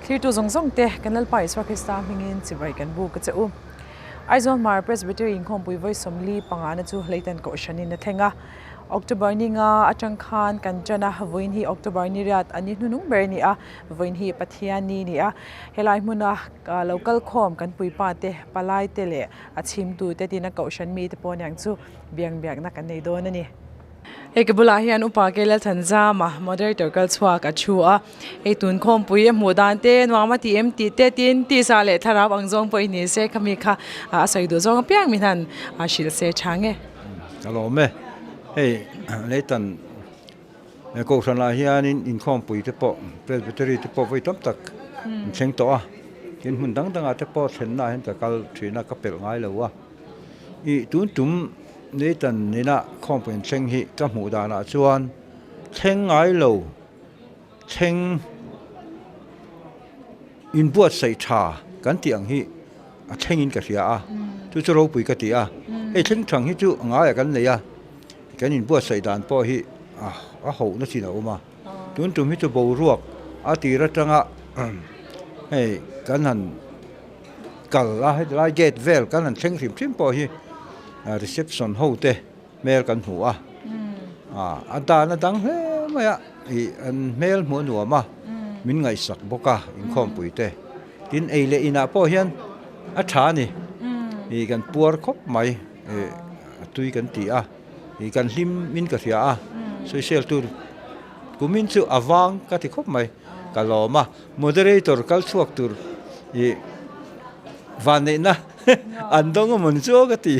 Clear to zong te kanal pa iswa Krista mingin sibai kan bu ka cheu Aizon Mar Presbytery inkhom pui voi somli pangana chu leitan ko shanin na thenga October ni nga atang khan kanjana voin hi October ni rat ani nunung berni a voin hi pathiani ni a helai muna local khom kan pui pa te palai te le achim tu te tina ko shan mi te pon yang chu biang na kan nei don ani Ekabula hian upa kela thanza ma moderator kal chhuak a chua e tun khom pui mudan te nwama ti em ti te tin ti sa le tharap angjong poi ni se khami kha a sai do zong piang mi han a shil se change alo me hey leitan ko san la hian in khom pui te po presbytery te po voi tam tak cheng to a kin hun dang dang a te po then na hen ka kal thina ka pel ngai lo wa I tun tum leitan nina khom pui cheng hi ka mu da na chuan cheng ngai lo cheng in buat sai tha kan tiang hi a cheng in ka ria a tu chu ro pui ka ti a e cheng thang hi chu ngai kan le ya kan in buat sai dan po hi a ho na chi na uma tun tum hi chu bo ruak a ti ra tanga hey kan han kal la get vel kan han cheng rim po hi reception ho te mail kan hu a ata na dang he ma ya I an mail mo nu ma min ngai sak boka in khom pui te tin ei le ina po hian a tha ni I kan puar khop mai tui kan ti a I kan hlim min ka ria a social tur kumin chu awang ka ti khop mai ka lo ma moderator kal chuak tur I van nei na andong mon chu ka ti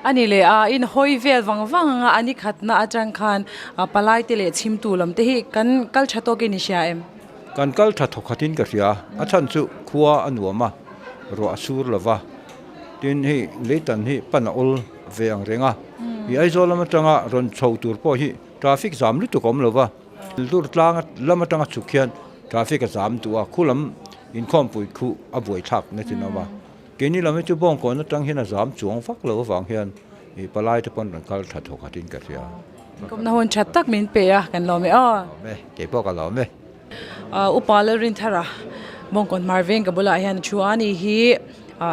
ani le in hoi vel wang ani khatna atang khan palai te le chim tu lam te hi kan kal thato ke ni sha em kan kal tha thokhatin ka ria a than chu khuwa anuama ro asur lova tin hi leitan hi panaul veang renga I aizolam tanga ron chho tur po hi traffic jam lu tu kom lova tur tlang lama tanga chukhian traffic jam tu a khulam in khom pui khu a boi thak na chinawa keni lama chu bong ko na tang hina jam chuang fak lo wang hian I palai te pon ran kal tha thokhatin ka ria kom na hon chat tak min pe a kan lo me me ke po ka lo me upala rin thara bongkon marveng ka bula hian chuani hi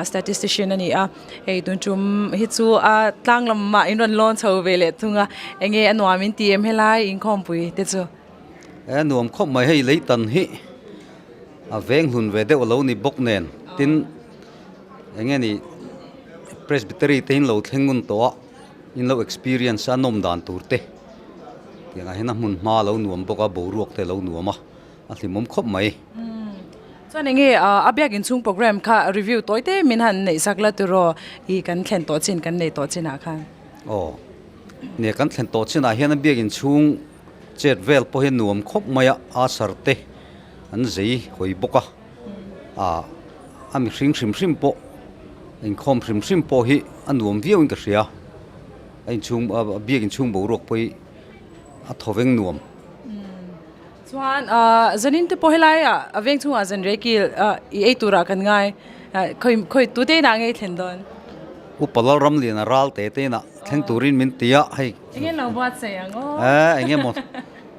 statistician ani a ei tun chum hi chu a tlanglam ma in ron lon chho vele thunga enge anwamin tm helai in khom pui te chu nuam khop mai hei leitan hi a veng hun ve de lo ni bok nen tin enge ni presbytery tein lo thengun to in lo experience anom dan turte yang hena mun ma lo nuam boka boruak te lo nuama a thimom khop mai so nenge abyak in chung program kha review toite min han nei sakla turo I kan thlen to chin kan nei to china khan ne kan thlen to china hian biak in chung chet vel po he nuam khop maya a sarte an zei hoi boka ami hrim po in khom hrim po hi anuam viau in ka ria in chung biak in chung borok poi a thoveng nuam chuan zanin te pohilai aveng chu azan rekil I tura kan ngai khoi tu te na ngai thlen don upala ram lian ral te na theng turin min tia hei enge lo bat se yang enge mo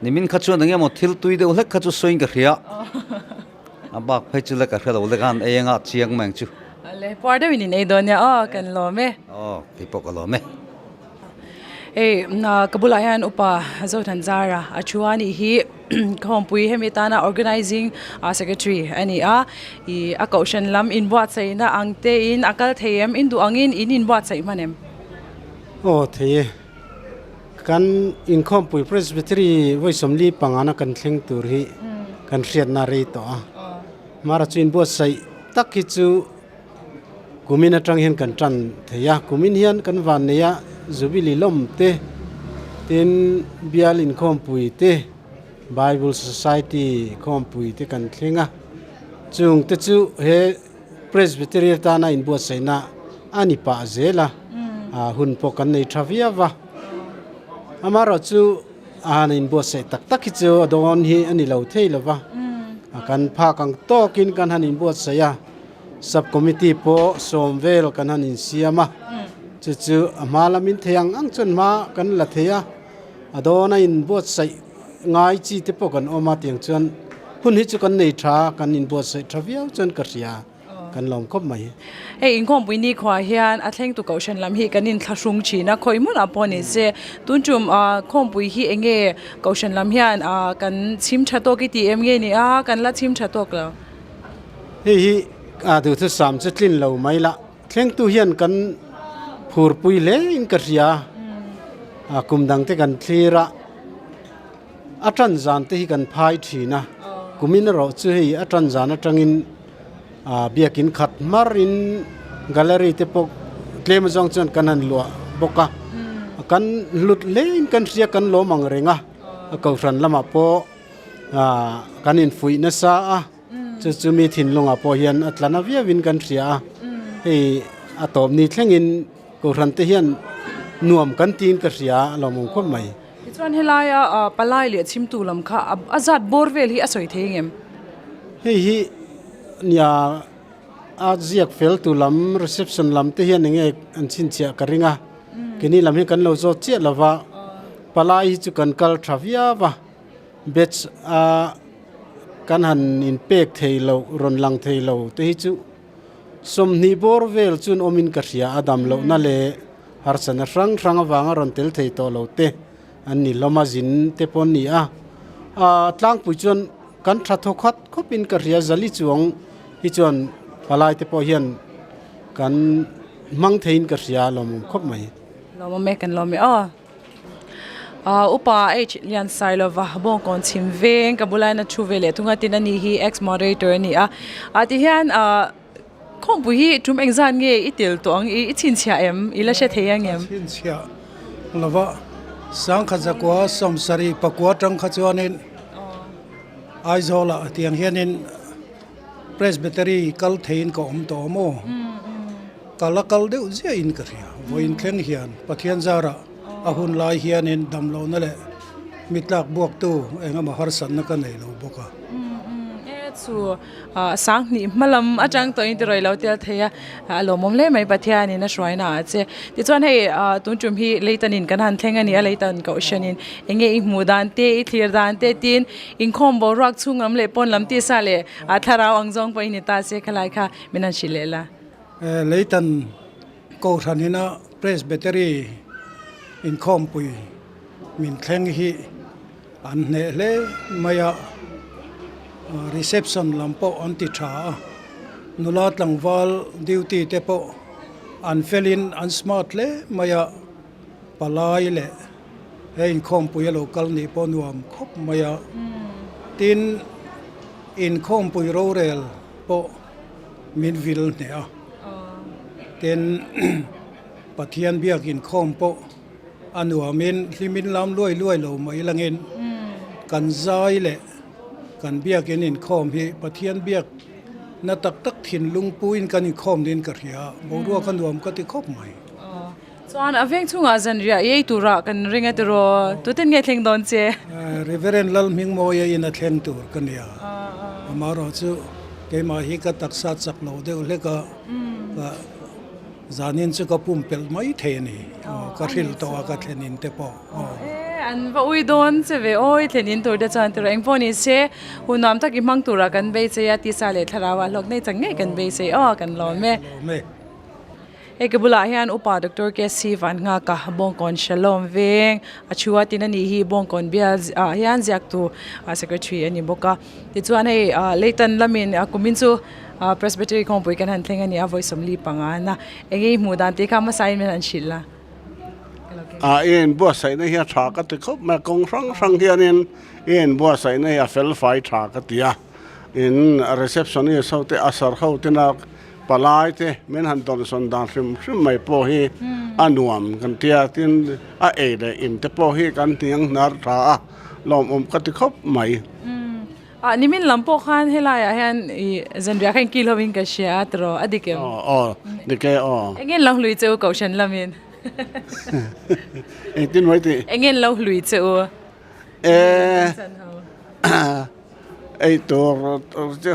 nimin khachu nge mo thil tui de ulek khachu soin ka ria abak phai chu la ka khela ule gan enga chiang mang chu le parda wini nei don ya kan lo me tipo ka lo me kabula hian upa zo than zara achuani hi khom pui hemitana organizing secretary ani I akaushan lam in wat sai na angte in akal them in du angin in wat sai manem theye kan in khom pui presbytery voi somli pangana kan thleng tur hi kan hriat na rei to mara chin bo sai takhi chu kumin atang hian kan tran theya kumin hian kan van neya zubili lom te tin bial in khom pui te Bible Society khom pui te kan thlenga chung te chu he presbytery ta na in bo sai na ani pa zela hun po kan nei thavia wa amaro chu an in bo sai tak tak chu don hi ani lo thei lova kan pha kang to kin kan han in bo sai ya sub committee po somvel kan han in siama chu amalamin theyang ang chun ma kan la theya adona in bo sai ngai chi te po kan oma tiang chuan หุ่นฮิจุกันในชากันอินบัวใส่ทราวิลจนกระเสียกันลอมคบไหม เฮ้ยอิงคอมปุยนี่ขวาเฮียนอัดเล่งตุกเอาชันลำฮีกันนินทะชุงชีนะคอยมุนอปอนิเซตุนจุมคอมปุยฮีเองเงเกาชันลำเฮียนกันชิมชะโตกิตีเอ็มเงนี่กันละชิมชะโตกแล้ว เฮ้ยดูที่สามจะลิ้นเราไม่ละเข่งตุเฮียนกันผูรปุยเล่อินกระเสียกุมดังเตกันทีระอาจารย์จานที่กันพายทีนะกุมินเราจะให้อาจารย์จานจังอินเบียกินขัดมารินแกลเลอรี่เตปกเคลมจงจนกันนันลัวบกะกันหลุดเล่นกันเสียกันโลมังเรงเขาสันละมาโปกันอินฟุยนสาจะมีถิ่นลงโปเฮียนอัตลานาวิวินกันเสียให้อะตอมนี้เท่งอินเขาสันเทียนนวมกันตีนกันเสียเรามองคนใหม่ส่วนเฮลายปลายเหลียชิมตูลำค่ะอาจัดบอร์เวลฮีอสวยเทงเอ็มเฮ้ยเนี่ยอาเจียกเฟลตุลำรีเซพชันลำที่เฮียนยังไงอันชินเชียกริงอ่ะกินี่ลำให้กันเราโจเจียละว่าปลายจุกันกัลทราวิอาว่าเบสกันหันอินเป็กเทลรอนลังเทลที่จุสมนิบอร์เวลจุนอมินกัสยาอดัมเลนั่นเลยฮาร์สันรังวางรอนเทลเทโตเลเตอันนี้ลมาจินเตปอนนี่ตั้งปุจนกันทัดทกัดก็เป็นกัสยาจลิจวงฮิจวนปลายเตปอเฮียนกันมังเทนกัสยาลมคบไหมเรามาเมกันเราไม่อุปายันไซลวะบงกอนชิมเวงกับบุไลนัชูเวเลทุงตินันนี่ฮี ex moderator นี่ที่เฮียนคงบุฮีจุ่มเองจานเงยอิติลตัวอีชินเชียเอ็มอีละเชเทียงเอ็มชินเชียแล้วว่าสังขจักว่าสมสรีปกวจังขจวนินไอโซล่าที่ยังเฮียนินเพรสเบเตอรี่กัลเทนก็อมโตโมกัลกัลเดือดเสียอินกระเฮียวินเข่งเฮียนปะเทียนจาระอาหุนลายเฮียนินดำโลนั่นแหละมิตรบวกตู้เองมาฮาร์สันนักไหนเราบอกว่าสูสังนี่มาลำอาจารย์ตัวอินเตอร์เราเตียเทียลมมเล่ไม่ปะเทียนี่นะช่วยนะเจ้ที่ส่วนให้ตุนจุ่มฮีเลตันินกันหันเทงอันนี้เลตันก็อุชนินเองอิงมูดานเตอิทีร์ดานเตตินอิงคอมบอรักชุ่งลำเล่ปนลำตีซาเลทาราวอังจงไปนิตาเสกลายค่ะมินันชิเลล่ะเลตันก็ทันหินะเพรสเบเตอรี่อินคอมปุยมินเข่งฮีอันเนเลมายาreception ลำโพอันติชานุลาดลังวอลดิวตี้เตปอันเฟลินอันสมาร์ทเลมายาปลายเลเฮอินคอมปุยโลกัลนี่ปนวมคบมายาตินอินคอมปุยโรเรลปมินวิลเนี่ยตินปะเทียนเบียกินคอมปอันว่ามินลิมินลำรวยโลไม่ละเงินกันใจเลกันเบียกอินคอมพี่ปะเทียนเบียกนัตักถิ่นลุงปูอินกันอินคอมดินกระเฮียบอกว่ากันรวมก็ติคบใหม่ส่วนอเวงทุ่งอาจันเรียยัยตุระกันเริงตัวรอตัวเต็นไงเทงโดนเจReverend ลัลมิงโมยอินเทงตัวกันเนี่ยมารอจูเกมาฮิกตักสัตสักโลเดลเล็กก็จานินจูก็ปุ่มเปิลไม่เทนี่ก็ริลตัวก็เทนินเตปออันว่าอุ้ยโดนเสวโอ้ยเทนินตัวเดจันตัวเองพอนี่เชหุ่นน้ำตะกิมังตัวรักันเบยเซียติสาเลทาราวาลกในจังไงกันเบยเซียกันล้อแม่เอกบุลาเฮียนอุปาดรเกซีฟันงากะบงกอนชลอมเวงอชัวตินันนี่ฮีบงกอนเบียเฮียนจากตัวsecretary อันนี้บอกว่าติดส่วนให้เลตันลามินกุมินซูpresbytery ของปุยกันหันเทงอันนี้voice สมลีปังอานะเองมูดานติคามาไซน์มันอันชิลละเอ็นบัวใส่ในเฮียฉากติเขาแม่กงสังเฮียนินเอ็นบัวใส่ในเฮียเฟลไฟฉากติยาอินรีเซพชันนี่เขาเตอาสาเขาตินักปลายเตเหมือนหันตอนส่วนดังซึ่งไม่พอฮีอันวมกันเตียตินเอเดอินเตพอฮีกันเตียงนาร์ตาลมก็ติเขาไม่นี่มินลำโพขันเฮลายเห็นจันเรียกให้กิโลวินกับเชียตรออดีเกมดิเกเอ็งลองลุยเจ้าเก่าฉันละมินตินไว้ติเอ็งลองลุยเจ้าไอตัวจะ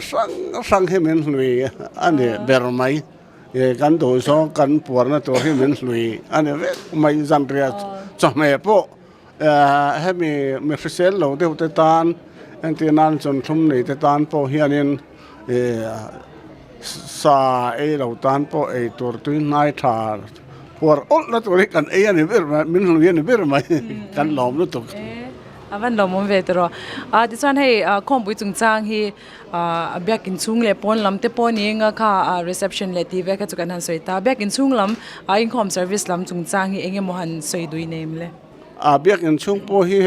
สังให้มันลุยอันนี้เบอร์ไม่กันตัวสองกันปวดนะตัวให้มันลุยอันนี้ไม่จันเรียจะไม่พอให้มีเซลล์เราเดี๋ยวจะตาน อันที่นั้นจนทุ่มในแต่ตานพอเฮียนินสาเราตานพอตัวตุยนายทาพวกอดแล้วตัวนี้กันนี่เบิร์มามินลุยนี่เบิร์มากันหลอมแล้วตุก avan lo mom ve tro ti chuan hei khom pui chung chang hi biakin chung le pon lam te pon inga kha reception le ti ve kha chu kan han soita biakin chung lam in home service lam chung chang hi enge mohan soi dui nem le biak in chung po hi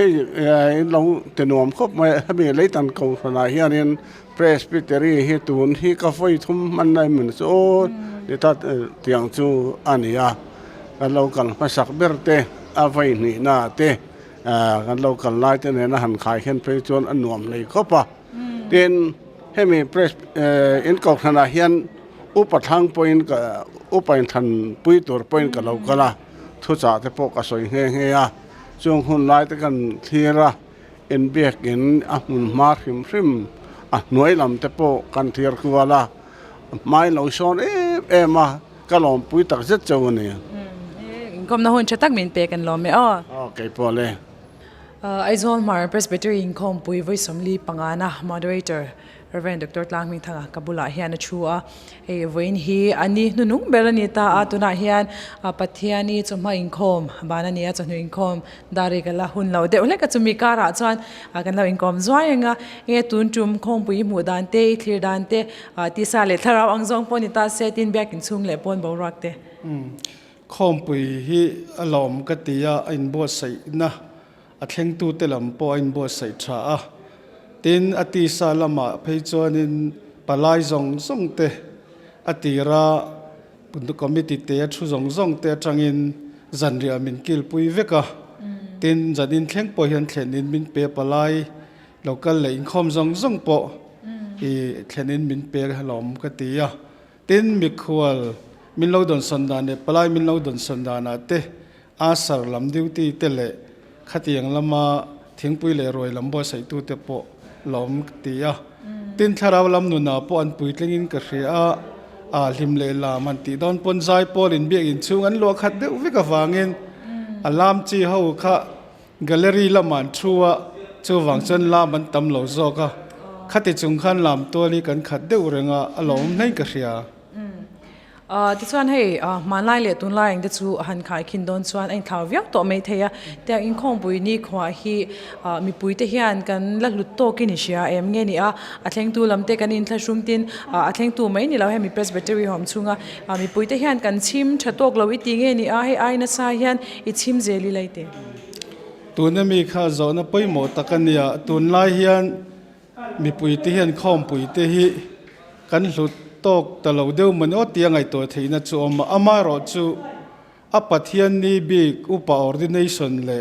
lo te nom khop mai ha me le tan ko na hian in presbytery hi tun hi ka foi thum man nai mun so de ta tiang chu ania kan lo kan ma sak berte a vai ni na teกันเรากันไล่ที่เนี่ยนะหันขายเห็นไปจนอันหน่วมเลยครบป่ะเด่นให้มีเพรสอินกอกธนาเฮียนอุปถังปอยน์กับอุปถันปุยตัวปอยน์กับเราก็ละทุจ่าที่พวกกระสอยเฮียช่วงหุ่นไล่ที่กันเทียระเอ็นเบียกเอ็นมุนมาริมริมหน่วยลำที่พวกกันเทียร์คือละไม่เราชอนมาก็ลองปุยตักเจ็ดเจ้าเนี่ยก็มนะหุ่นจะตักมินเปกันลมไหมอ้อโอเคพอเลยAizol Mar Presbytery Inkhom Pui Voi Somli Pangana Moderator Reverend Dr. Tlang Ming Thanga Kabula hian chua voin hi ani nunung berani ta atuna hian pathiani chuma inkhom bana nia chanu inkhom dari kala hun lo de ole ka chumi kara chuan kan lo inkhom zwaianga tun tum khom pui mu dan te thlir dan te ti sa le tharaw angjong poni ta setin back in chung le pon bo rak te khom pui hi alom ka tia in bo sai na a thleng tu te lam po in bo sai tha a tin ati salama phei chuan in palai zong zong te atira pundu committee te thu zong zong te tangin zanria min kil pui veka tin zanin thleng po hian thlenin min pe palai local le inkhom zong zong po i thlenin min pe halom ka tia tin mi khwal min lo don sandan ne palai min lo don sandana te asar lam duty te le khatiang lama thingpui le roi lambo sai tu te po lom tia tin tharaw lam nu na po an pui tlengin ka hria a hlim le la man ti don pon zai pol in biak in chung an lo khat de uvi ka wangin alam chi ho kha gallery laman thua chu wangchan la man tam lo zo ka khati chung khan lam to li kan khat de urenga alom nei ka hria ti chuan hei man lai le tun lai de chu han khai khin don chuan ein thau viak to mai theya te in khom pui ni khwa hi mi pui te hian kan la lut to ki ni sia em nge ni a thleng tu lam te kan in thla shum tin thleng tu mai ni lo he mi presbytery hom chunga mi pui te hian kan chim thatok lo i ti nge ni a he ai na sa hian i chim zeli laite tun mi kha zo na poi mo takania tun lai hian mi pui te hian khom pui te hi kan lut tok talo deu man o tiangai to theina chu ama ro chu apathian ni big upa ordination le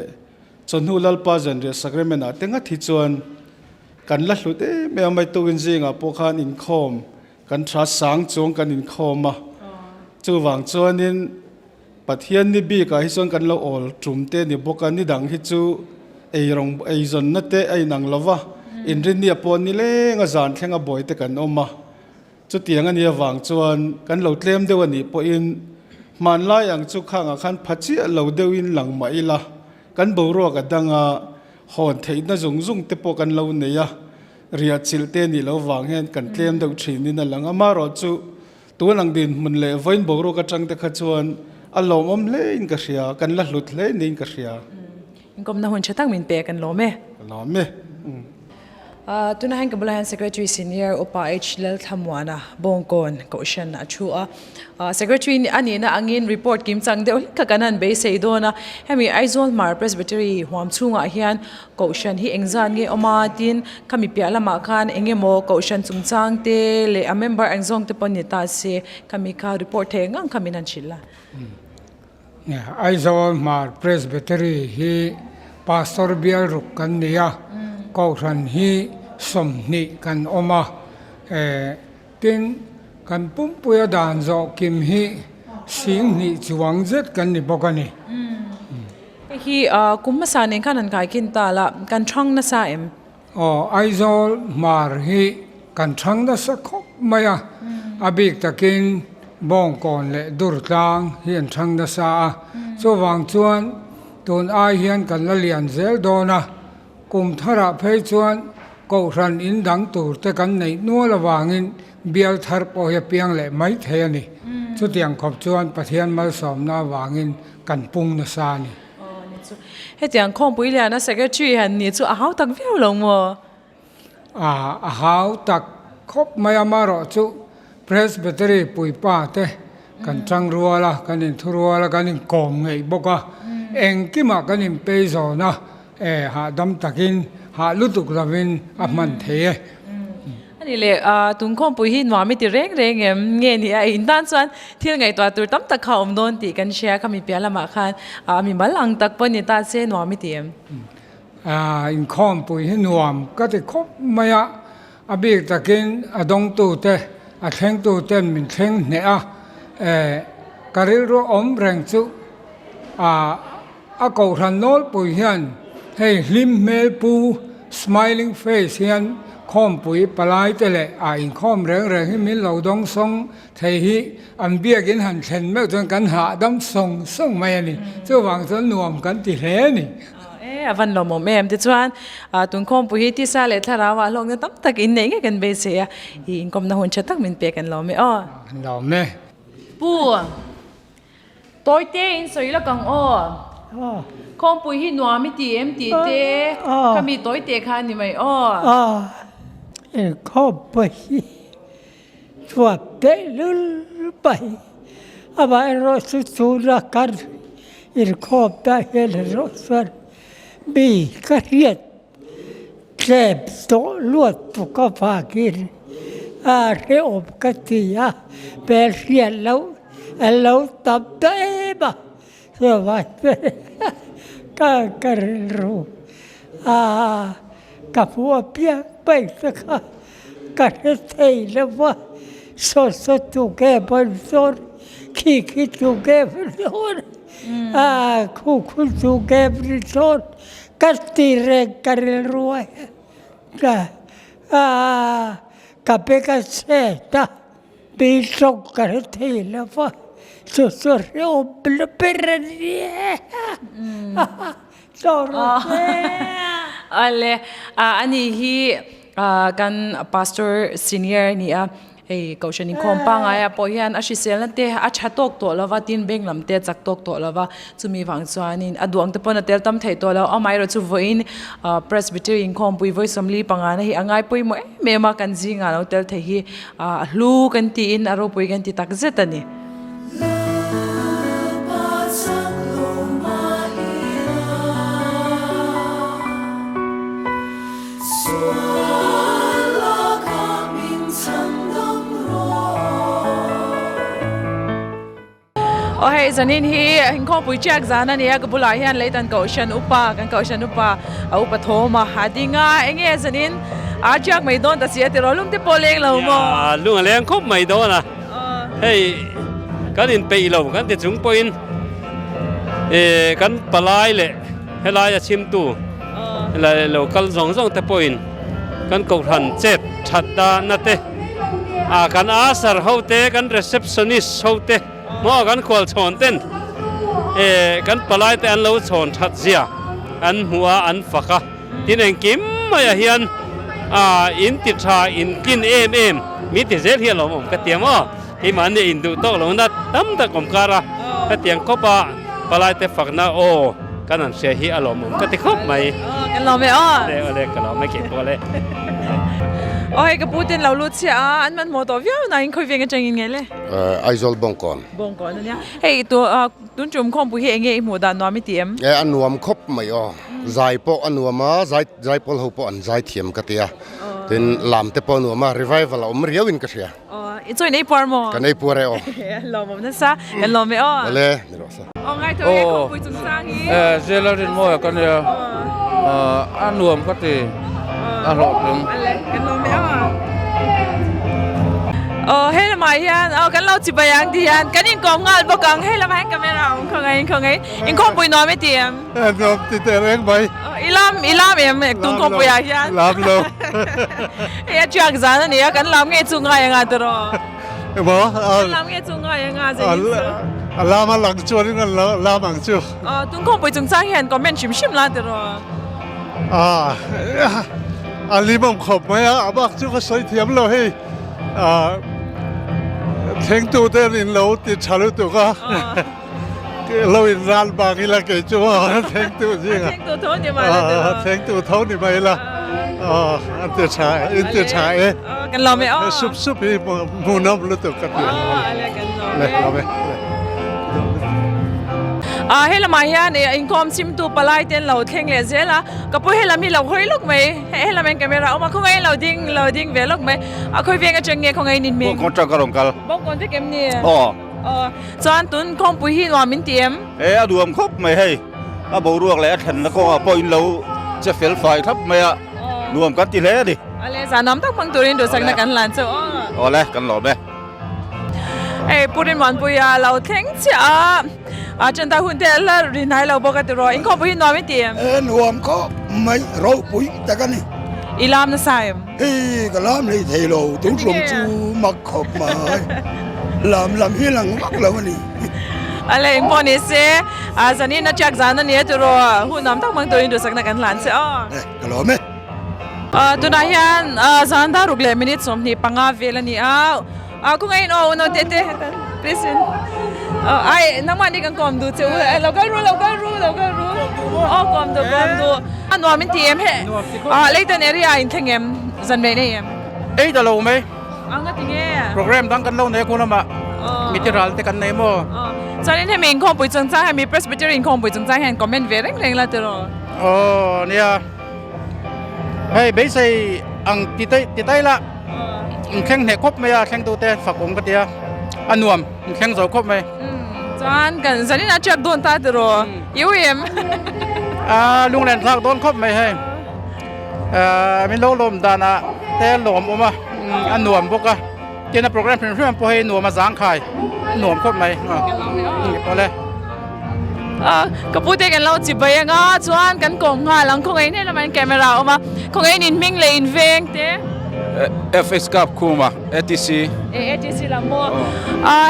chonhu lalpa jan re sacrament a tenga thi chuan kan la hlut me mai to in jinga po khan in khom kan tha sang chong kan in khoma chu wang chuan in pathian ni big a hi chuan kan lo ol tum te ni bokan ni dang hi chu ei rong ei zon na te ei nang lova in rin ni apon ni le nga zan thlenga boy te kan oma chu tiang ani awang chuan kan lo tlem deu ani po in man lai ang chu khanga khan phachi lo deu in lang mai la kan bo ro ka danga hon theina zung zung te po kan lo neya ria chil te ni lo wang hen kan tlem deu thin in lang ama ro chu tu lang din mun le voin bo ro ka tang te kha chuan alom om le in ka hria kan la hlut le nin ka hria inkom na hun chatang min pe kan lo me tuna hang kabulahan secretary senior upa h lel thamwana bongkon ko shan achua secretary ani na angin report kim chang de ka kanan be sei dona hemi Aizol Mar Presbytery huam chunga hian ko shan hi engzan nge oma tin khami pia lama khan enge mo ko shan chungchang te le a member angzong te ponita se khami ka report the ngang khaminan chilla Aizol Mar Presbytery hi pastor bial ruk kan nia ko ran hi som ni kan oma tin kan pumpuya dan zo kim hi sing ni chuang zet kan ni bokani hi kumma sa nen kan kai kin ta la kan thang na sa em Aizol Mar hi kan thang na sa khop maya abik takin bong kon le dur tlang hian thang na sa so wang chuan tun ai hian kan la lian zel dona kum thara phei chuan câu ran in đắng tù te kan nei nuo la wangin bial thar po ya piang le mai the ni chu tiang khop chuan pathian mal som na wangin kan pung na sa ni he tiang khom pui le na secretary han ni chu a hau tak veu lo mo a hau tak khop mai amaro chu presbytery pui pa te kan chang ruala kan in thuruala kan in kom ngei boka eng kima kan in pe zo na ha dam takin ha lutuk lavin a man theอันนี้เลยตุงคอมปุยหินว่ามีติเร่งเร่งเงี้ยนี่อินด้านส่วนที่ไงตัวตัวตั้มตะเขาโดนตีกันแชร์เขามีเปียละมาคันมีบัลลังตักปนิตาเซนว่ามีเตียมอินคอมปุยหินวมก็จะครบมายะบิกตะกินอดงตูเตอแทงตูเต้นมินแทงเนี่ยการิโรอมแรงสุอากูรันโนลปุยหินให้ลิมเมลปู smiling face หินคอมปุยปลายเตเลอินคอมแรงแรงให้มินเหล่าดงทรงเทหิอันเบียกินหันเช่นเมื่อจนกันหาดำส่งไม่นี่เจ้าหวังจะหน่วมกันติเลนี่วันลมแม่ที่ชวนตุงคอมปุยที่ซาเลทาราวาลงเนี่ยตั้มตะกินเนี่ยกันเบสเซียอินคอมน่าหุ่นชัดตักมินเปียกันลมไม่ลมไม่ปูตัวเต้อินสวยละกังคอมปุยหินวามิตีตีเต้ขามีตัวเต้ขานี่ไม่ครอบไปชวบเตลุลไปอาบายรสุสุรักกันอินครอบได้เฮลรสุนบีกระเรียดเจ็บโตลวดตุกฟากินเรียบกติยาเปรียนแล้วตับได้บ้าสบายก็กระรู้กับหัวเปียกไปสักกันเทแล้วว่าสดตุกแกบนโซนขี้ตุกแกบนโซนคู่ตุกแกบนโซนกัดตีเรงกันรวยกับเปกันเสตปีสงกันเทแล้วว่าสุดๆอบลเปรเนี่ยสอรุเซ่อะไรอันนี้ฮีกันพาสเตอร์ซีเนียร์นี่เขาเช่นนี้คอมปังพอเห็นอาชิเซลนั่นเตะชัดตกตัวแล้วว่าตินเบงลำเตะจักตกตัวแล้วว่าจะมีฝังส่วนนี้ดวงตะปนเตลตั้มไทยตัวแล้วไม่เราจะวิ่งpresbytery คอมปุยไว้สำลีปังงานที่ง่ายปุยมั้ยเมื่อมากันจิงเราเตลไทยลูกันตีนอารมณ์ปุยกันตีตักเจตันนี่โอเคจันนี่หิงคอปุยเจ้าจานันเนี่ยก็บุลายฮันเลยตันเกาชันอุปากันเกาชันอุปาอุปโทมาหาดิงาเองจันนี่อาจจะไม่โดนแต่เสียติรอลุงที่โปเลงเราโม่ลุงอะไรคบไม่โดนนะเฮ้ยกันอินไปเรากันติดจุงปอินกันปลายเลยให้ลายจะชิมตู้เลยเรากันสองแต่ปอินกันกดหันเจ็ดชัดดานัดเตกันอาสาเขาเตกันรีเซพชันนิสเขาเตมอกันควอลชนเต้นกันปลายแต่อันเราชนชัดเสียอันหัวอันฝักที่นั่งกิมมาเฮียนอินติดชาอินกินมีติดเสียเฮียเราผมก็เตรียมที่มันเนี่ยอินดูโตเรานัดตั้มตะกมการะก็เตรียมก็ปลายแต่ฝักนะโอกันนั่นเสียเฮียเราผมก็ติดครบไหมกันเราไม่เลยกันเราไม่เก็บตัวเลยโอ้ยกับปูตินเรารู้เสียอันมันหมดตัวเยอะนะอินคุยเวียงกันจังยังไงเลยไอซอลบงก่อนนั่นเนี่ยเฮ้ยตัวตุนจุ่มคอมปุยเฮงเงี้ยหมดดานนวมไม่เตรียมอันนวมครบไหมใจปออันนวมใจปอลหูปออันใจเทียมกันเตียเป็นลำแต่ปอนัวมา revival เราไม่เรียวินกันเสียอีตัวนี้ปอร์มกันไอ้ปัวเรอเราไม่นั่นซะกันเราไม่เลยนี่หรอซะไงตัวเองคอมปุยจุ่มสร้างฮีเจลาดินโม่กันเนี่ยอันนวมก็ตีอันหลอกถึงกันเราไม่เฮ้ยละมาเฮียนกันเราจิบไปยังดียันกันยิงกองงานบอกกังเฮ้ยละมาให้กันไม่เราเขาไงยิงคอมปุยน้อยไม่เตรียมนวมติดแต่แรงไปอีลามเอ็มตุ้งคอมปุยเฮียนลามโลเฮียจักจานนี่กันลามเงี้ยจุงไงยังไงตัวบ่ลามเงี้ยจุงไงยังไงจะลามมาหลังชวนกันลามหลังชัวตุ้งคอมปุยจุงจ้างเฮียนก็เป็นชิมลาตัว อันนี้มันขบไหมอ่ะบักจุกใส่เทียมเราให้เทงตัวเต้นเราติดชาลุตัวก็เราอินร้านบางอีละเกจูว่าเทงตัวจริงอ่ะ Thank you โทษนี่มาแล้ว เทงตัวเท่านี่ไหมล่ะอันเตชายอันเตชายกันเราไม่อ้อ ซุบอีมูน้ำรู้ตัวกันอยู่ อะไรกันเรา เลยเราไป เฮลมาเฮียเนี่ยอินคอมซิมตูปลายเต้นเราเท่งเลยเจ้าละก็พูดเฮลมีเราคุยลูกไหมเฮลเป็นแคมเมราออกมาคงไงเราดิ้งเวลูกไหมคุยเวียงกันจังเงี้ยคงไงนินเมง con trăng cả đồng cả บอกก่อนที่เกมนี่ Ồ จอนตุนคงปุยหินว่ามินเตียม Ê đùm khóc mày hay bầu ruột lẽ thành nó có bôi lâuจะเฟลไฟครับไม่อะรวมกันทีแล้วดิ อะไรสาน้ำต้องพังตัวเองดูสักนักกันหลานเจ้า อ๋อเลยกันหล่อไหม ปุรินวันปุยาเราเท่งเจ้าจนตาหุ่นเดลล์รินให้เราบอกกันตัวอินคอมปุยหินว่ามินเตียม รวมก็ไม่เราปุ๋ยแต่กันนี่ อีลามนะสายม เฮ้ก็ลามเลยเทโลถึงกลุ่มจูมักขบมาลามที่หลังมักแล้ววันนี้ อะไรอินพอนี่เสียสันนี่นักจักรจานันเนี่ยตัวหุ่นน้ำต้องพังตัวเองดูสักนักกันหลานเจ้า ก็หล่อไหม ตัวนั้นยันสันดารุกเลยมินิสมนี่ปังอาเวลนี่กูไงโอ้โนเตเตคริสตินไอ้น้ำมันนี่กันกอมดูเจ้าเราก็รู้อ๋อกอมดูอันว่ามินทีเอ็มเฮเลยตันเอริอาอินเทงเอ็มจันเบเนเอ็ม เอ้ยจะเราไหม งั้นติงเงี้ย โปรแกรมดังกันเราเนี่ยคุณละมามิตรรัลเตกันเนี่ยมั้ง ตอนนี้ให้มีอินคอมปุยจังจ้าให้มีเพรสบิเตอร์อินคอมปุยจังจ้าให้คอมเมนต์เวรเร่งละตัว โอ้เนี่ยเฮ้ยเบสอังติดละแข่งเหน็กครบไหมอะแข่งตัวเต้ฝักผมก็เดียอันนวมแข่งโซ่ครบไหม จานกันสันนี่น่าจะโดนตาตัวยูเอ็ม ลุงแหลนทางโดนครบไหมให้มีโลลมดานะแต่หลวมออกมาอันนวมพวกก็เกี่ยนโปรแกรมเพื่อนพอให้หนวมมาสางขายหนวมครบไหมพอเลย ก็พูดกันเราจีบไปยังอ่ะจวนกันกงอ่ะหลังคงไอ้เนี่ยมันแคมเราออกมาคงไอ้นินมิงเลยอินเวงเต้ FS Cup kuma ETC เอทีซีละมัว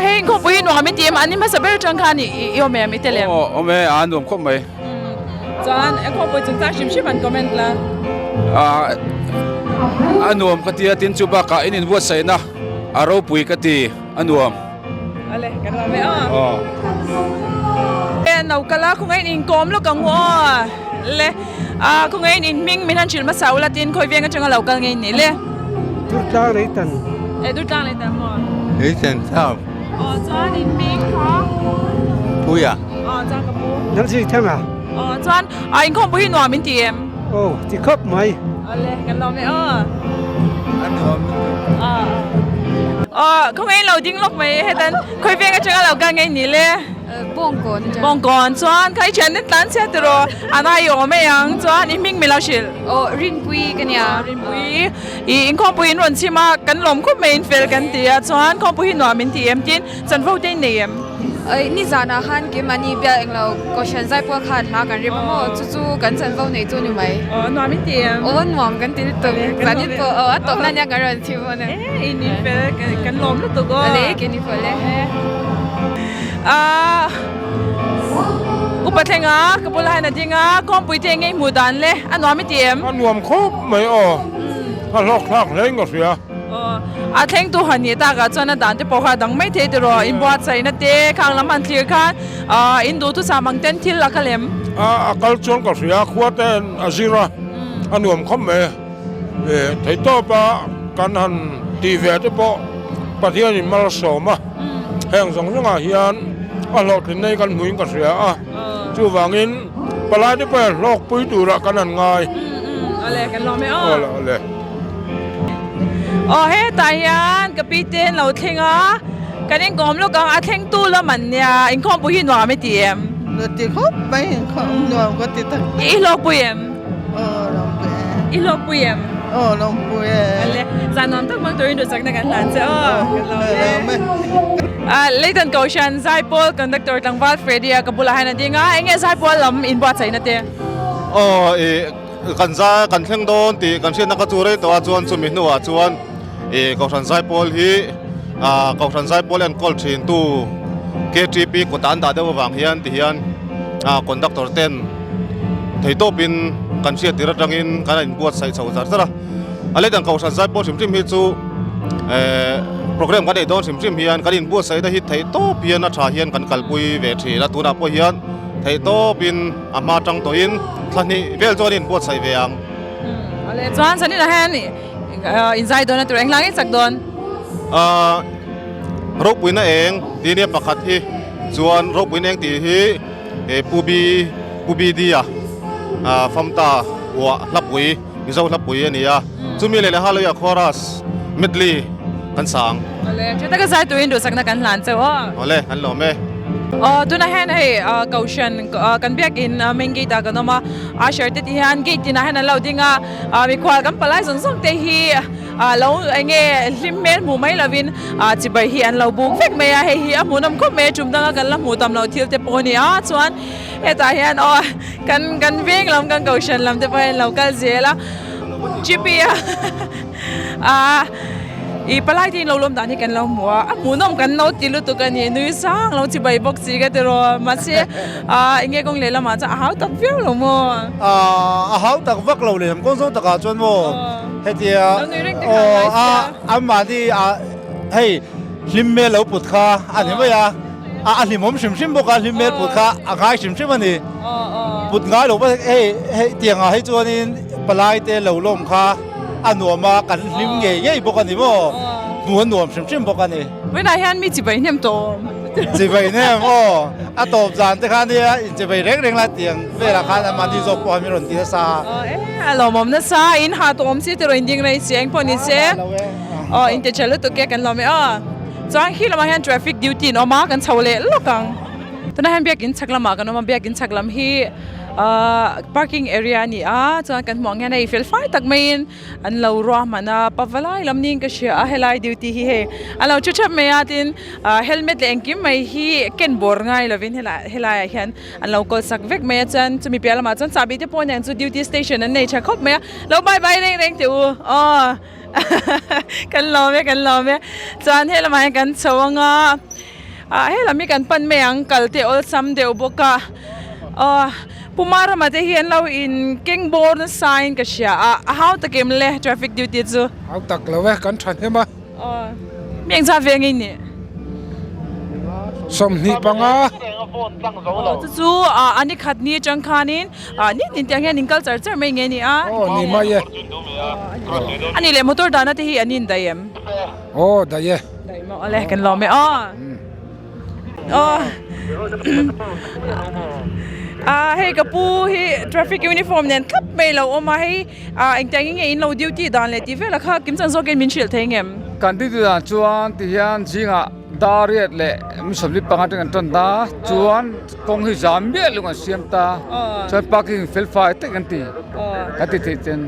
เฮ้ยคงปุยหนูไม่เตรียมอันนี้มาสับเปลือกจังคันอีโอเมมิเตเลม โอ้แม่อ่านรวมครบไหม จวนคงปุยจังจ้าชิมมันคอมเมนต์ละ อันนวมกติตินจูบากาอินินวัวใส่นะอารมณ์ปุยกติอันนวม อะไรกันเราไม่เรากะละคงไอ้นินกอมแล้วกังวลเลยคงไอ้นินมิงไม่ทันชิลมาสาวละตินคอยเวียงกันจังเรากังไงนี่เลย ทุกจ้างเลยตัน ดูจังเลยแต่มัว เฮ้ยเซนทราบ จวนนินมิงค่ะ ปุยอ่ะ จังกับปู นั่นสิใช่ไหม จวนอินคอมปุยหนูมินเตรียม โอ้ที่ครบไหม อะไรกันเราไม่อันนวม คงไอ้เราดิ้งลกไหมให้ตันคอยเวียงกันจังเรากังไงนี่เลยบงก่อนจวนใครเชิญนิดตันเสียตัวอันนั้นอยู่ไม่ยังจวนอิมิงไม่เล่าชิลรินปุยกันเนี่ยรินปุยอินคอมปุยนวลชิมากันลมก็ไม่อินเฟลกันเตียจวนคอมปุยหนัวมินทีเอ็มจินจันฟูได้เนียมนี่จานาฮันกิมันนี่เบียเองเราก็เชิญใจพวกขันลากันเรียบร้อยจู่ๆกันจันฟูในตัวอยู่ไหมหนัวมินทีเอ็มหนัวกันติดตัวกันนี่ตัวตกนั่นยังกันเลยทีวันนี้อินเฟลกันลมแล้วตัวก็อะไรกันนี่เฟลเลยอุปเทงะกับบุลายนาจิงะคอมปุยเทงไงหมู่ดันเลยอันนวมไม่เตรียม อันนวมครบไหมอ๋อถ้าลอกลากเล่นก็เสีย เทงตัวหันนี่ตากจวนดันจะปอกดังไม่เทตัวอินบัวใจนั่นเตะข้างลำมันเทียกันอินดูทุสามังเต้นทิลละคะเลมกัลจวนก็เสียขวดเต้นอาซิระอันนวมครบไหมไทยต่อปะกันหันทีวีจะปะปะเทียนมาลสอมะแห่งสองสังอาเฮียนอลอกถึงในกันหมุนก็เสียจู่วางินปลายที่ไปลอกปุยตูระกันนั่นไงอะไรกันเราไม่อะไรเฮ้ตายันกับปีเต้นเราเทงกันเองกอมแล้วก็เทงตู้แล้วมันเนี่ยอินคอมปุยหนัวไม่เตรียมติดครบไหมนวมก็ติดตั้งอีโลปุยมลองปุยอีโลปุยมลองปุยอะไรจานน้ำต้องมาตัวอินดูสักนักการหลานเจ้าเลยตันกอชันไซปอลคอนดักเตอร์ตั้งวัดเฟรดี้กับบุลาฮันนั่นเองเอ็งไซปอลลำอินบัวใจนั่นเองกันซากันแข่งโดนตีกันเชียนนักจูเรตัวจวนสมิหนัวจวนกองทันไซปอลฮีกองทันไซปอลอันกอลชินตูKTP กดตันตาเดววางเฮียนที่เฮียนคอนดักเตอร์เต้นไทยโตปินกันเชียนตีระดังอินกันอินบัวใส่สาวสารสระ อะไรต่างเขาสันใจพอสิมฮิตจูโปรแกรมกันไอ้ดอนสิมเฮียนกันอินบัวใส่ได้ฮิตไทยโตเพียนนัชเฮียนกันกัลปุยเวทีและตัวนับพอเฮียนไทยโตบินอามาจังตัวอินท่านนี้เวลจอดินบัวใส่เวียงอะไรจวนสันนี่นะฮะนี่อินไซด์โดนตัวเองล้างอีกสักโดนรบปุยนั่นเองทีนี้ประคัดที่จวนรบปุยเองตีที่ปูบีดีฟัมตาหัวลับปุยมิเจ้าลับปุยนี่จุมีเลยฮะเลยคอรัสมิดลีกันสังอะไรช่วยตั้งใจตัวอินดูสักนักการหลานเจ้าอะไรอันหล่อไหมตัวนั้นให้เกาชันกันเบียกินเมงกีตากันมาอาเชิดที่ฮันกีที่นั่นให้เราดิ้งมีความกันปลายส่งเตฮีเราเองลิมเมนหมู่ไม่ละวินจิบฮีอันเราบุกเฟกเมียให้ฮีหมู่น้ำก็เมจุ่มตั้งกันละหมู่ตำเราเที่ยวเตปนี่ชวนตาฮันกันเวียงลำกันเกาชันลำเตปให้เรากันเสียละจิบยอีปลายที่เราล้มด่านที่กันเราหมู่น้องกันเราติลุตุกันเนี่ยนุ้ยสร้างเราจิบใบบ็อกซี่กันแต่เรามาเสียเงี้ยกงเลยละมาจะหาตักเฟี้ยวเราหมู่หาตักวักเราเลยทำก้นส่งตะการจนหมู่เฮียอันมาที่ให้ลิมเมลเราปุดขาอันนี้ไม่อันนี้ผมชิมบอกกันลิมเมลปุดขาง่ายชิมมันนี่ปุดง่ายเราไม่ให้เตียงให้จวนนี้ปลายเตะเราล้มขาอันหนูมากันลิมเงี้ยบอกกันนี่บ่หนูชิมบอกกันนี่เวลาฮันมีจิบใบเนี่ยมโตจิบใบเนี่ยบ่ตบจานแต่ข้านี่จิบใบเร่งละเตียงเวลาข้ามาที่จบพอมีรถตีซาเราหม่อมนั่นซาอินหาตัวมสิตัวอินดิ้งเลยเสียงพอนี่เสียอินเตอร์เชลตัวแกกันเราไม่จ้างขี้เรามาเห็น traffic duty ออกมากันเฉาเละลูกกังตอนนั้นเบียกินชักลำมากันมาเบียกินชักลำฮีparking area นี่จ้างกันมองเห็นไอ้ฟิลไฟตักเมนอันเรารอมันปะเวลาลำนี้ก็เชียเฮลัย duty ฮีอันเราชุดชับเมียตินhelmet เองกิมไม่ฮีเก็นบอร์ง่ายเราวินเฮลัยเห็นอันเราก็สักเวกเมียจันจะมีเปียละมาจันสาบิที่ปนอย่างจุด duty station นั่นเองชักคบเมียเราบายเร่งเดี๋ยวกันรอไหมจานให้เรามากันสว่างให้เรามีกันปั้นเมียงกัลเตอลซัมเดียวบอกปุ่มมามาเทียนเราอินเก่งบอร์นไซน์ก็เชียhow ตะเกมเล่ traffic duty จู how ตักเราเว้กันทันใช่ไหมเมียงซาเวงอินนี่สมนิปังจูอันนี้ขัดนี่จังคานินนี่นินเตียงเงี้ยนิงกัลเจอไม่เงี้ยนี่นี่มาเย่อันนี้เลยมอเตอร์ดานาที่อันนี้ได้ยังได้เย่ได้มาอะไรกันรอไหมให้กับผู้ที่ traffic uniform เนี่ยขับไปเราเอามาให้เองแต่ยังไงอินเรา duty ด่านเลยที่เวลาข้ากิมจันโซกันมินชิลเทงเอ็มกันที่ด่านจวนที่ยันจิงดารีเล่มิสลิปปังกันตันตาจวนกงฮิจามเบี้ยลุงเสียมตาจวน parking fill fight กันที่กันที่เต็น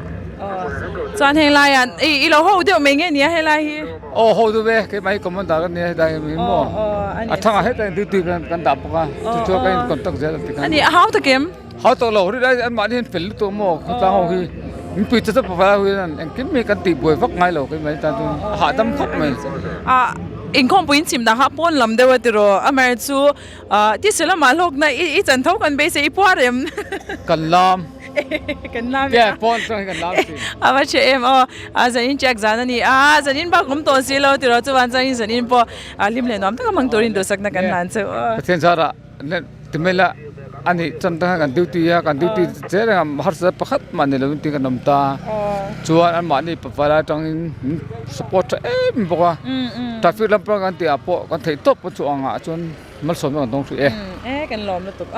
จวนเฮลัยอีเราเขาเดี๋ยวไม่เงี้ยเนี่ยเฮลัยเขาดูเว้แค่ไม่คอมมานด์กันเนี่ยได้ไม่หมดทั้งอาเหตุที่ตีกันดับกันจู่ๆกันคนตั้งใจตีกันอันนี้เขาตะเกมเขาตกลงได้อันมาที่ฟิลตัวหม้อเขาตั้งเอาที่มีปีจะพอแล้วที่นั่นเองกินมีกันตีบวยฟักไงเราก็ไม่ตันหาตั้มคบไหมอินคอมปุ่นชิมนะฮะปนลำเดียวติโรอเมริจูที่สุดแล้วมาโลกนะอีจันทกันไปเสียพวกเร็มกันลามกันลามแย่ปนต้องกันลามสิว่าเชื่อมจันนินแจ็คจานี่จันนินบักผมตัวสิเราติโรจุวันจันนินจันนินพอลิมเลนน้ำตั้งกำลังตัวรินดูสักนักกันนั่นเจ้าเทียนสาระเนี่ยที่ไม่ละอันนี้จันทร์กันดิวตี้กันดิวตี้เจ้าเนี่ยหัดสับพัดมันเนี่ยเราติกันน้ำตาจวนอันมันนี่ปะฟ้าจังสปอร์ตมีบอกว่าถ้าฟิลล์ประกันที่อาปอกันที่ท็อปปัจจุบันจวนมันสมกันตรงสุดกันล้อมแล้วตุก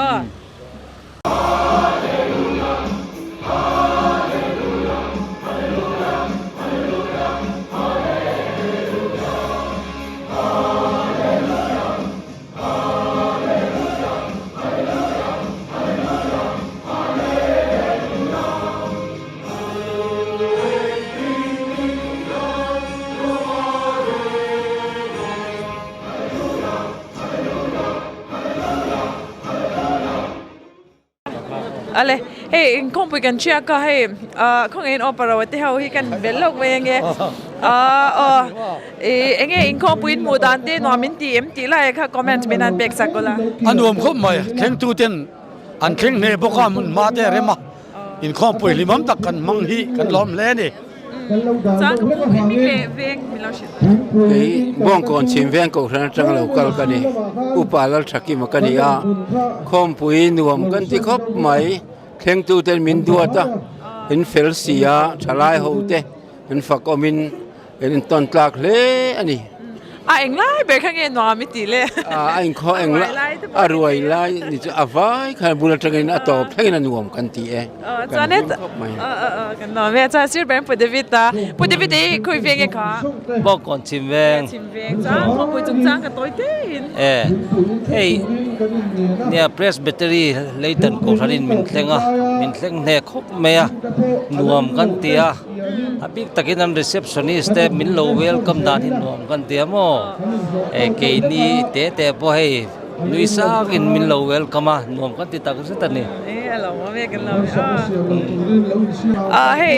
อะไรเฮ้ยคงไปกันเชื่อก็ให้คงเอ็นออปราวัติเฮาให้กันเบลล์ไปยังไงเอ็งเอ็งคงไปอินมูดันที่นอมินตีไรค่ะคอมเมนต์ไม่นานเบกสักก็ละอันรวมครบไหมเข่งตูเต็นอันเข่งเนี่ยพวกข้ามันมาแต่เรื่องมาอินคงไปลิมัมตักกันมังฮีกันล้อมเล่นี่ จานมีเวงมีเราชิด บ้องก่อนชิมแวงก็ครั้งจังเรากัลกันนี่อุปาลชักิมกันนี่คอมปุยนวมกันที่ครบไหมเข่งตูเตนมินดัวตาเห็นเฟลเซียชลายหูเตเห็นฝักอมินเห็นต้นตากเล่อันนี้เอ็งไล่เบคข้างเงินนอมิติเลยเอ็งขอเอ็งละรวยไล่นี่จะอภัยขันบุรุษจังเงินตอบให้นันรวมกันทีจานเนี่ยกันนอแม่จะซื้อเป็นปุดวิตาคุยเพียงแค่ค่ะบอกก่อนชิมแวงจ้าพอปุยจุงจ้างกับตัวเต้นเฮ้ยเนี่ยเพรสเบตเตอรี่เลยตันกูรันมินเซ็งเนี่ยครบไหมรวมกันเตียพี่ตะกี้นั่นรีเซพชันนิสต์มินโลเวลกัมดานที่รวมกันเตียมั้งเกนี่เตะพอให้ลุยซ่ากินมินโลเวลกัมรวมกันที่ตะกี้สุดท้ายนี่เราไม่เป็นกันเราเฮ้ย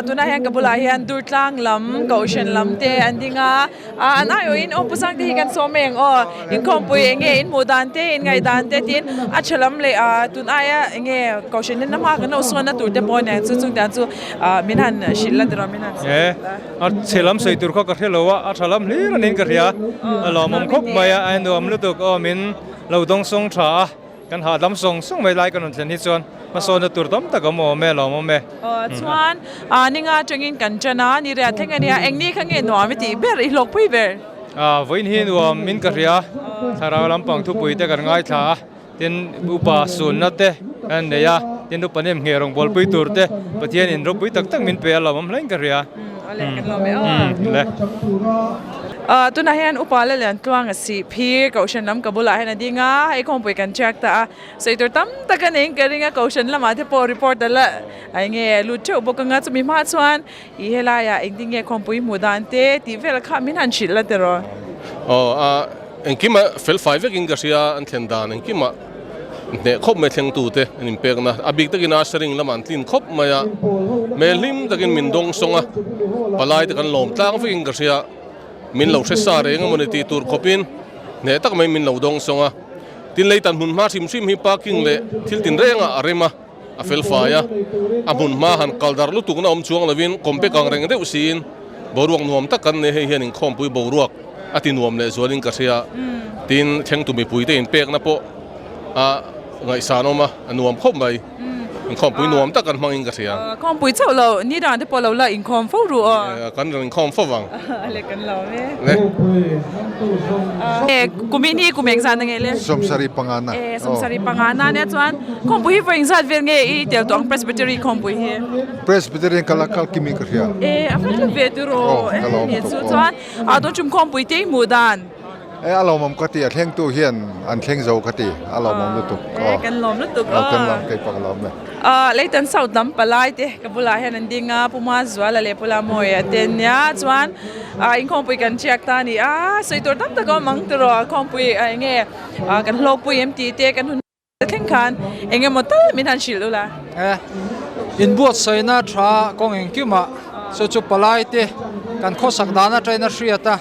ตัวนั้นยังกับบุหรี่ยันดูดลังลำเกาเชนลำเตะอันดิ้งอันนั้นอยู่อินอุปสรรคที่กันสมัยอินคอมปุยเงี้ยอินโมดันเตะอินไงดันเตะทินอัจฉริยะเลยตัวนั้นเงี้ยเกาเชนนี่น้ำมันกันเอาส่วนนั้นตัวเตะบอลเนี่ยจุดๆแต่จุดมินันชิลล์เดอร์มินันอัจฉริยะสิ่งตัวเขาก็เทลว่าอัจฉริยะนี่กันนี่กันเรียเรามั่งคบไม่ไอ้หนุ่มรู้ตัวก็มินเราต้องส่งช้ากันหาดำส่งไม่ไล่กันนั่นเช่นที่ส่วนมาโซนตัวดำแต่ก็โมเมเราโมเมส่วนนี่งาจังอินกันจนะนี่เรียกทั้งนี้เอ็งนี่ข้างเงินหนูไม่ตีเบอร์อีหลอกปุยเบอร์วันนี้หนูมินกันเรียถ้าเราลำปังทุบปุยแต่กันง่ายท่าเต็นอุปสุนนัดเตอันเดียเต็นรูปเนี่ยเหี้ยรงบอลปุยตัวเตปะเทียนรูปปุยตั้งมินเปย์เราไม่เล่นกันเรียเล่นกันเราไม่เลยตัวนั้นเห็นอุปาเลนตัวงสิพีเกาชันล้ำกับบุหรี่ให้นั่นดีง่าให้คงไปกันเช็คตาใส่ตัวตั้มตะกันเองก็เรื่องเกาชันล้ำมาที่พอรีพอร์ตละไอ้เงี้ยรู้เจ้าบอกกันจะมีมาส่วนอีเฮลายาเองดิ้งเงี้ยคงไปมุดานเตะที่เวลาข้ามินันชิลละเตอร์เอ็งคิดมาเฟลไฟเวกินก็เสียอันเทนดานเอ็งคิดมาเนี่ยครบไม่เทียงตูเตะอันนี้เปกนะอบิกตะกินอาสริงละมันทินครบมาเมลิมตะกินมินดงสงะปลายตะกันลมตั้งเวกินก็เสียมินเหล่าเชสซาเรงมันตีตูร์คบินเนี่ยตั้งไม่มินเหล่าดงสงะทินเลยตันหุ่นมาซิมฮิปากิ้งเล่ทิลตินเรงอะไรมาเฟลไฟอะหุ่นมาหันกัลดาร์ลุตุกน่าช่วงละวินคอมเปกังเรงเดอุสินบรวงนวมตะกันเนี่ยเฮียนิงคอมปุยบรวกตินวมเลยส่วนนิงก็เสียทินเชงตุมีปุยเตนเปกนะโปไงสานอมาอันนวมครบไหมอินคอมปุยนวมตะกันมังอินกระเสียคอมปุยเจ้าเรานี่ด่านที่พอเราละอินคอมฟูรู้กันอินคอมฟูวังอะไรกันเราเนี่ยกูมีนี่กูเมงซานยังไงเลยสมสารีปังานะสมสารีปังานะเนี่ยจวนคอมปุยฟังซาดเวงไงอีเดียวตัวเพรสบิเตอรี่คอมปุยเฮเพรสบิเตอรี่กัลกัลกิมิกระเสียอัฟริกาเวตุโรเนี่ยจวนต้องจุ่มคอมปุยเตยมูดานเรามั่งกติเที่ยงตู้เฮียนอันเที่ยงโจกติเรามั่งรู้ตุกกันลมรู้ตุกกันลมไกลปังลมเลยเลยตันสาวดำปลายเตะกับบุหรี่ให้นันดิ้งปุ่มจวลเลยปุ่มมวยเตนเนี่ยจวนอินคอมปุยกันเช็คตานี่สวยตัวดำตะก็มั่งตัวคอมปุยไอ้เงี้ยกันโลปุยเอ็มตีเตะกันหุ่นแข่งขันเองเงี้ยหมดตั้งมิทันชิลดูละอินบวชใส่หน้าทรากงเองคิมาสุจุปลายเตะกันข้อสักดานะใจน่าเสียตา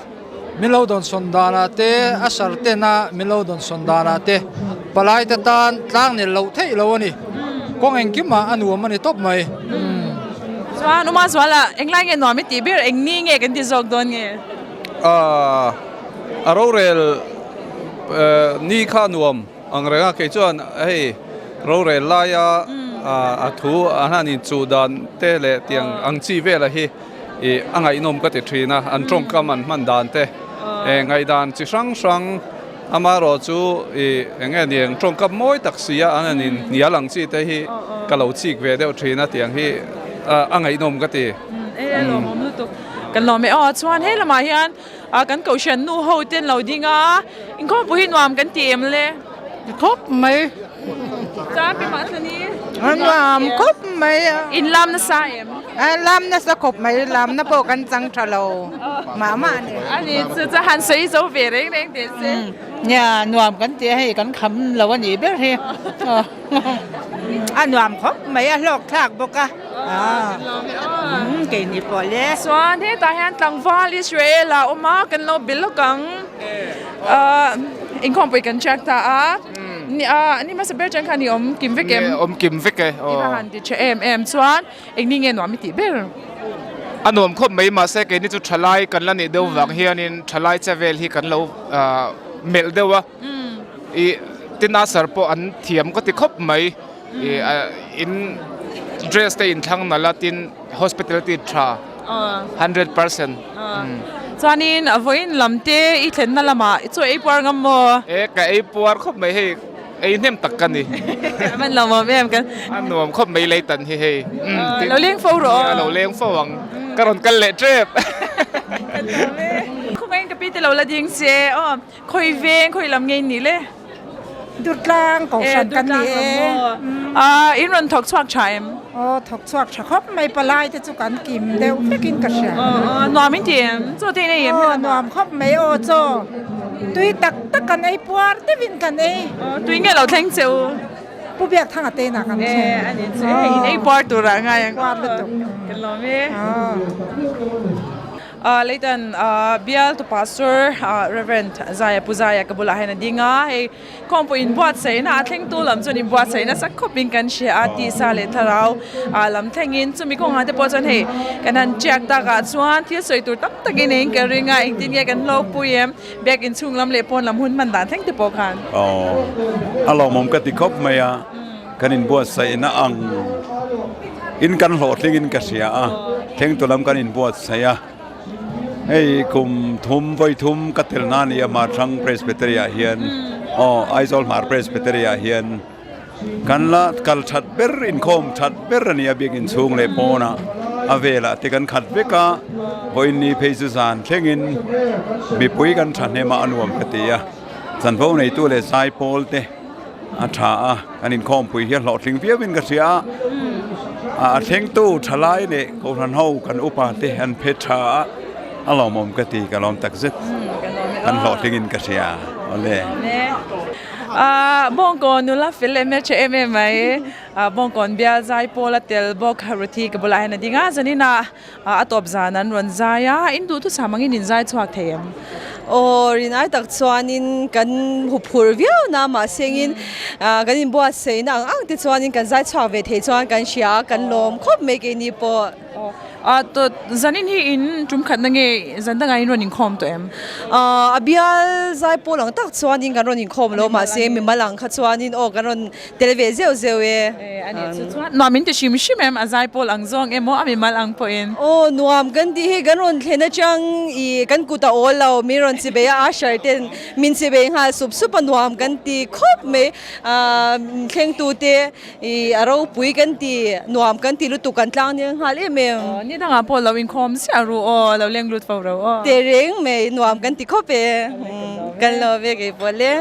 มิลาวดอนสนดานาเตอาศัยเตนะมิลาวดอนสนดานาเตปลายตะตานตั้งเนี่ยเราเทเราวนี่กงเองคิมาอันวัวมันนี่ตบไหมสวานุมาสวาละเอ็งไล่เงี้ยหน่อยไม่ตีเบี้ยเอ็งนี่เงี้ยกันที่จอกโดนเงี้ยเราเรลนี่ข้านวมอังเรงะเกจวนเฮ้ยเราเรลลายอาทูอันนั้นจูดานเตเลเตียงอังจีเวลาฮีอังไงนมก็ติดทีนะอันตรงกับมันดานเตไงดานจิสังอามารอจูไงเนี่ยตรงกับมวยตักเสียอันนั้นนี่หลังจีเตฮีกะเหลาจีกเวเดอทีนะเตียงฮีอังไงนมก็ติเรามองดูตุกันเราไม่ชวนให้ละมาเฮียนกันเก่าฉันนู่เขาเต้นเราดีง่ะอินคอมปุยนวมกันเตรียมเลยครบไหมจ้าเป็นมาสนี้นวมครบไหมอินลำนะสายลำนะสกบไหมลำนะโปกันจังทะโลมาเนี่ยอันนี้จะหัน水手别人เด็ดสิเนี่ยนวมกันเตี้ยให้กันคำเราวันนี้เบ้เฮนวมครบไหมหลอกทากบกะเก่งนี่พอเลยส่วนที่ตาเห็นตังฟ้าลิสเวลาออกมากันเราบิลกังอินคอมไปกันเช็คตานี่มาสเปรย์จังคันนี่กิมฟิกเกมกิมฟิกเกนี่มาหันดิเชเอ็มส่วนเอ็งนี่เงินหน่อยไม่ตีเบล อันนวมคบไม่มาเสกนี่จุดทลายกันแล้วนี่เดี๋ยววังเฮียนี่ทลายจะเวลที่กันเราเมลเดียวอีตินาสารปอันเทียมก็ติคบไม่อินเดรสเตอินทั้งนั่นละติน hospitality ทรา 100%จานินวันลำเตอีเทนนั่นละมาช่วยไอ้ปวดกันมั้งกับไอ้ปวดคบไม่ให้ไอ้เนี่ยตักกันนี่มันเรามาแม่กันอันนวมคบไม่เลยตันเฮ้เราเลี้ยงฟูหรอเราเลี้ยงฟูวังกระรอนกันเละเจ็บคุณแม่กับพี่แต่เราละยิงเสียคุยเวงคุยลำเงินนี่เลยดุดล่างของฉันกันนี่อินรันทอกสวักชัยทอกสวักชักครับไม่ปลายแต่จุกันกิมเดี๋ยวไม่กินกระเชียนวมไม่เทียมโจที่นี่นวมครับไม่โจตุยตักกันไอ้ปวดที่วินกันไอ้ตุยเงี้ยเราแทงเซลผู้เบียกทางเตนะกันอันนี้ไอ้ปวดตัวไงปวดเลยกันเราไหมLeighton bial to pastor Reverend Zaya Puzaya kabulahin na dinga hey kompo in buat say na atleng tu lam chun in buat say na sak khopin kan she ati sa le tharau lam thengin chumi ko ha te po chan hey kanan chak ta ga chuan thil soi tur tam takin eng ka ringa eng tin ge kan lo puyem back in chung lam le pon lam hun man dan theng te po khan alo mom ka ti khop maya kanin buat say na ang in kan lo thingin ka sia theng tu lam kanin buat sayให้คุมทุ่มไว้ทุ่มกัตเตลนานี่มาทั้งเพรสเบเตอรียเฮียนไอซอลมาเพรสเบเตอรียเฮียนกันละกัลชัดเบอร์อินคอมชัดเบอร์นี่เบียกินสูงเลยปอนะอเวล่ะที่กันขัดเบกะวันนี้เพย์ซูซานเชงินมีปุยกันชัดเนมาอนุวมกติยาสันพวกในตัวเลยไซโพลเตอาชากันอินคอมปุยเฮียหลอดสิงเฟียวินกษียเชงตู้ทลายเนี่ยเขาทันเฮากันอุปาเตอันเพชาอัลลอฮ์มุมกติกับลมตักซิดกันหลอดทิ้งกษียาเลยบงกอนนุลาฟิลเมชเอเมไหมบงกอนเบียร์ใจโพลเตลบอกฮารุทีกับบุลายนดิงาจันนี่นะอัตบจานันรันใจอินดูทุสามังอินใจชวักเทียมรินไอตักชวนินกันหุบหัววิวนามาเสียงินกันอินบัวเสียนังอังติชวนินกันใจชวักเวทีชวนกันเชียกันลมคบเมกินีปอตัวจันนี่อินจุ่มขัดนั่งเงจันตั้งไงรันอินคอมตัวเอ็มเบียใจโพลังตักชวนินกันรันอินคอมแล้วมาเสียมีมาลังขัดชวนินกันรันเทเลวิซีเซลเว่อันนี้ชวนนวมินจะชิมเอ็มใจโพลังซองเอ็มมีมาลังพอเอ็นนวมกันดีกันรันเทนจังกันกูตาโอลเรามีรันสิเบียอาชัยเต็นมินสิเบียหาสุบนวมกันดีครบเมเข่งตูเตเราปุยกันดีนวมกันดีรู้ตุกันตั้งเนี่ยหาเลยเมนี่ทางอาพอเราอินคอมเสียรู้เราเลี้ยงรูดฟ้าเราเตเร่งเมย์นวมกันติคบเปกันเราเวกพอเลย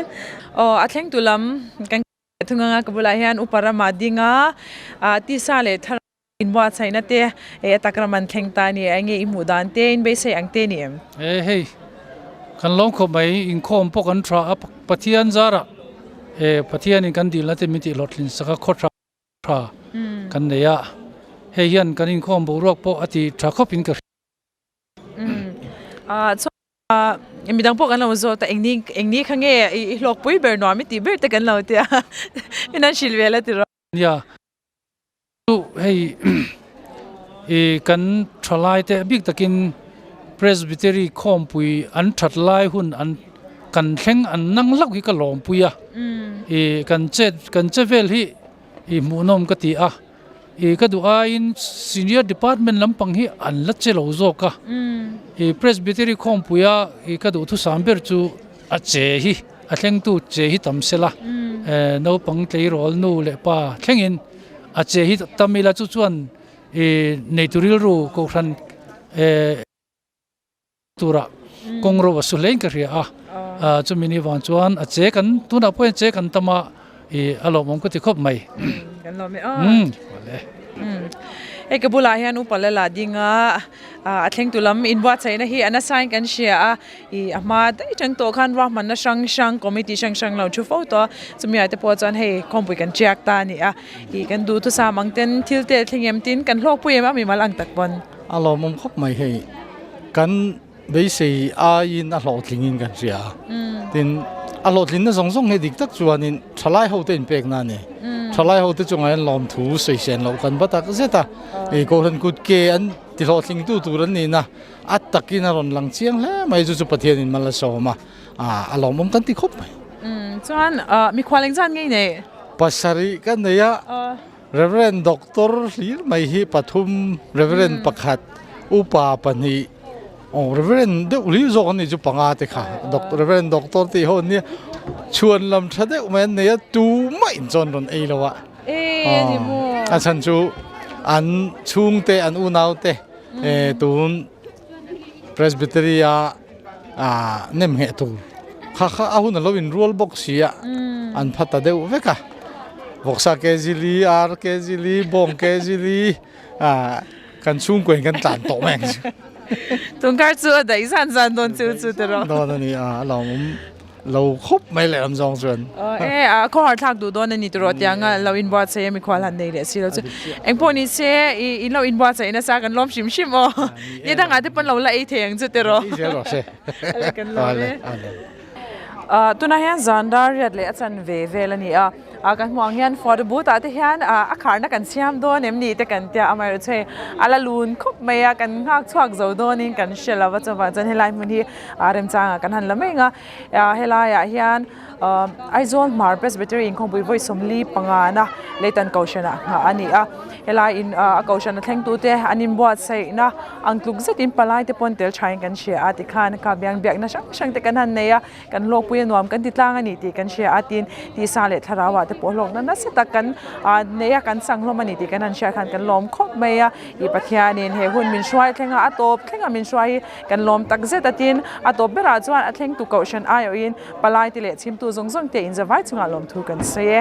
อาเทงตุลำกันทุ่งงากับบุลาเฮียนอุปรามาดิงาที่ซาเลทาอินวัดใส่นั่นเตะตะกร้มันเข่งตานี่ไอ้เงี้ยอิมูดานเตอินเบสอังเตนี่เฮ้ยกันลองขบไปอินคอมพวกกันทราปะเทียนซาระปะเทียนกันดีแล้วแต่ไม่ติดรถลินสักขดทรากันเนี่ยเฮียนกันอินคอมบุรุษพวกอธิทราขบินกันมีดังพวกกันเราโซแต่เองนี่ข้างเงี้ยหลอกปุ้ยเบอร์นอไม่ตีเบอร์แต่กันเราเตียไม่นั่นชิลเวลติรอยาเฮ้ยกันทลายแต่บิ๊กตะกินเพรสบิเตอรี่คอมปุยอันทลายหุ่นอันกันแข่งอันนั่งลักฮิกลอมปุยอ่ะกันเจ็ดเวลฮีมูนอมกติอ่ะก็ดูอินซีเนียร์ดีพาร์ตเมนต์ลำพังฮีอันลัดเจลาวโซกะเพรสบิเตอรี่คอมปุยอ่ะก็ดูทุสามเบอร์จูอาเจฮีอาเข่งตูเจฮีตั้มเสละโนปังเตยโรลนูเล็ป้าเข่งอินอาเจฮีตั้มมีละจุดส่วนในตุริลรูก็ทันตัวระกงโรวสุเลนกันเรียจุมินิวันจวนอาเจกันตัวนับเป็นเจกันตั้มอารมณ์มันก็จะครบไหมกันเราไม่กับบุลาเฮียนุปเลลาดิงอาเทงตุลำอินวัดใส่นะฮีอันนั้นสังกันเชียมาได้จังโตขันว่ามันน่ะช่างคอมมิตี้ช่างเราชูฟ้าตัวจะมีอะไรพอจันให้คอมปุยกันแจกตานี่กันดูทุสามังเต้นทิลเตทิ้งยมตินกันโลกปุยมั้ยมีมาลังตักบอลอารมณ์มันครบไหมให้กันไม่ใช่อินอารมณ์ทิ้งกันเสียดินอารมณ์ทิ้งนั่นส่งให้ดิกตักจวนนินทลายเขาเต้นเป็กนั่นนี่ทลายเขาที่จงไอ้ลอมถูใส่เส้นเรากันบัดตาก็เสียตาก็ทันกุดเกอัน ติโลสิงตู้ตัวนี้นะอัตตะกินรอนหลังเชียงแล้วไม่จู่ๆประเทศนี้มันละโซมาอารมณ์มันกันที่ครบไหมจวนมีความเล็งจันไงเนี่ย ปัสสริกันเนี่ยReverend Doctor ลีไม่ฮีปฐุม Reverend ประคัดอุปาปนีReverend เดี๋ยวลีโซกันนี่จะปังอาติค่ะ Reverend Doctor ที่เขาเนี่ยชวนลำชัดเด็กแม่เนี่ยตูไม่จนรนแล้ววะนี่มัวฉันชูอันชุงเตอันอุณาวเตตูน Presbytery เนี่ยเหตุข้าเอาหุ่นเราอินรัวบ็อกซี่อันพัฒนาเดี๋ยวเวกะบอกสักเคจิลีอาร์เคจิลีบงเคจิลีกันชุ่มกวนกันจานโตแม่งตรงการจูได้สันโดนจูเตอร์โดนนี่เราครบไม่เลยลำซองส่วนข้อหาทักดูโดนนี่ตัวยังเราอินบัวเซ่มีความหลังในเรื่องสิเราจะเอ็งพอนี่เซ่เราอินบัวเซ่น่าสักกันล้อมชิมอ๋อนี่ตั้งแต่เป็นเราละไอเทียงจุดเตอร์เซ่หรอเซ่อะไรกันเลยตัวนั้นยันจันดาร์ยัดเลยอาจารย์เวลนี่กันมองยันฟอร์ดบูตแต่ที่ยันอาคารนักกันเชื่อมโดนนี่แต่กันเดียอเมริกาอาลาลูนคุบไม่กันหักชวกโจโดนี่กันเชลว่าจะว่าจะเฮลัยมันที่เริ่มจ้างกันหันละไม่งเฮลัยยันไอโซนมาร์เพรสเบเตอรี่คงบุยสมลีปังนะเลตันเกาชนะอันนี้เฮลัยอินเกาชนะแทงตัวเตะอันนี้บวชใส่นะอังกฤษจะตินปลายเตปนเตลชายกันเชียร์ติคานกับเบียงนะช่างแต่กันหันเนี่ยกันโลกปุยนวมกันติดล่างอันนี้ติกันเชียร์ตินที่ซาเลทาราวะเตปโลกนั้นน่าสิตกันเนี่ยกันสั่งลมอันนี้ติกันหันเชียร์กันลมคบไม่อีปัทยานินเฮหุ่นมินช่วยแทงอัตบแทงมินช่วยกันลมตักเซตตินอัตบเบราจวนแทงตุกเกาชันไออินปลายติเลชิมตูซงเตอินจะไว้จุงอารมณ์ทุกันเสีย